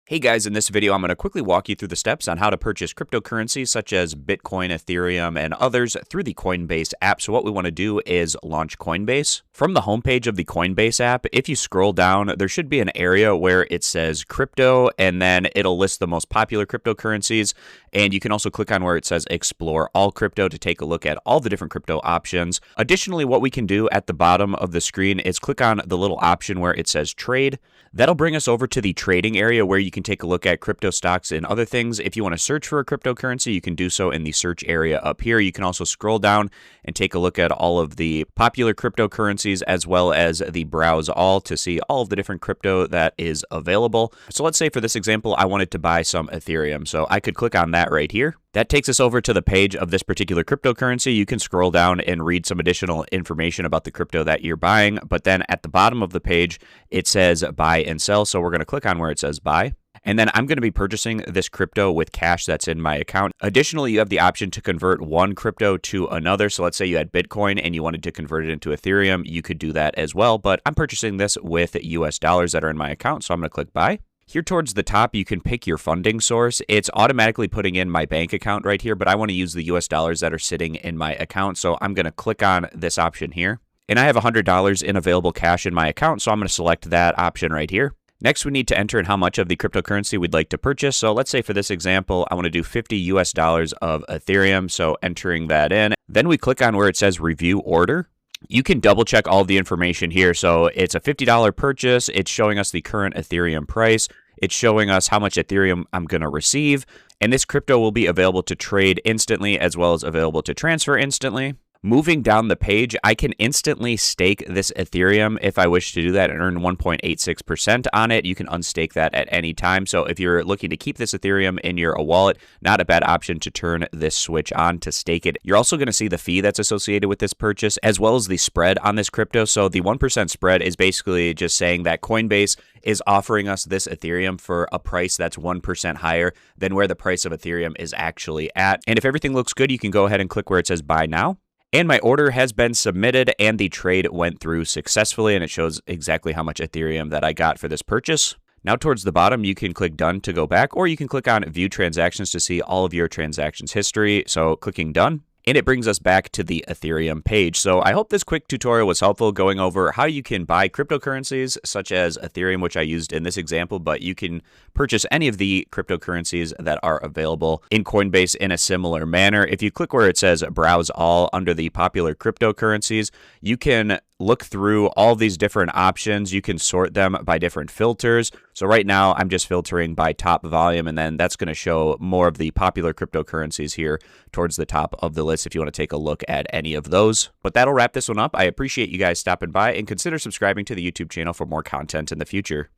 Hey guys, in this video, I'm going to quickly walk you through the steps on how to purchase cryptocurrencies such as Bitcoin, Ethereum, and others through the Coinbase app. So what we want to do is launch Coinbase. From the homepage of the Coinbase app, if you scroll down, there should be an area where it says crypto, and then it'll list the most popular cryptocurrencies. And you can also click on where it says explore all crypto to take a look at all the different crypto options. Additionally, what we can do at the bottom of the screen is click on the little option where it says trade. That'll bring us over to the trading area where you can take a look at crypto stocks and other things. If you want to search for a cryptocurrency, you can do so in the search area up here. You can also scroll down and take a look at all of the popular cryptocurrencies as well as the browse all to see all of the different crypto that is available. So let's say for this example, I wanted to buy some Ethereum. So I could click on that right here. That takes us over to the page of this particular cryptocurrency. You can scroll down and read some additional information about the crypto that you're buying. But then at the bottom of the page, it says buy and sell. So we're going to click on where it says buy. And then I'm going to be purchasing this crypto with cash that's in my account. Additionally, you have the option to convert one crypto to another. So let's say you had Bitcoin and you wanted to convert it into Ethereum. You could do that as well. But I'm purchasing this with US dollars that are in my account. So I'm going to click buy. Here towards the top, you can pick your funding source. It's automatically putting in my bank account right here, but I want to use the US dollars that are sitting in my account. So I'm going to click on this option here. And I have $100 in available cash in my account, so I'm going to select that option right here. Next, we need to enter in how much of the cryptocurrency we'd like to purchase. So let's say for this example, I want to do 50 US dollars of Ethereum. So entering that in. Then we click on where it says review order. You can double check all the information here. So it's a $50 purchase. It's showing us the current Ethereum price. It's showing us how much Ethereum I'm going to receive. And this crypto will be available to trade instantly as well as available to transfer instantly. Moving down the page, I can instantly stake this Ethereum if I wish to do that and earn 1.86% on it. You can unstake that at any time. So if you're looking to keep this Ethereum in your wallet, not a bad option to turn this switch on to stake it. You're also going to see the fee that's associated with this purchase as well as the spread on this crypto. So the 1% spread is basically just saying that Coinbase is offering us this Ethereum for a price that's 1% higher than where the price of Ethereum is actually at. And if everything looks good, you can go ahead and click where it says buy now. And my order has been submitted and the trade went through successfully, and it shows exactly how much Ethereum that I got for this purchase. Now towards the bottom, you can click done to go back, or you can click on view transactions to see all of your transactions history. So clicking done. And it brings us back to the Ethereum page. So I hope this quick tutorial was helpful going over how you can buy cryptocurrencies such as Ethereum, which I used in this example, but you can purchase any of the cryptocurrencies that are available in Coinbase in a similar manner. If you click where it says browse all under the popular cryptocurrencies, you can look through all these different options. You can sort them by different filters. So right now I'm just filtering by top volume, and then that's going to show more of the popular cryptocurrencies here towards the top of the list if you want to take a look at any of those. But that'll wrap this one up. I appreciate you guys stopping by, and consider subscribing to the YouTube channel for more content in the future.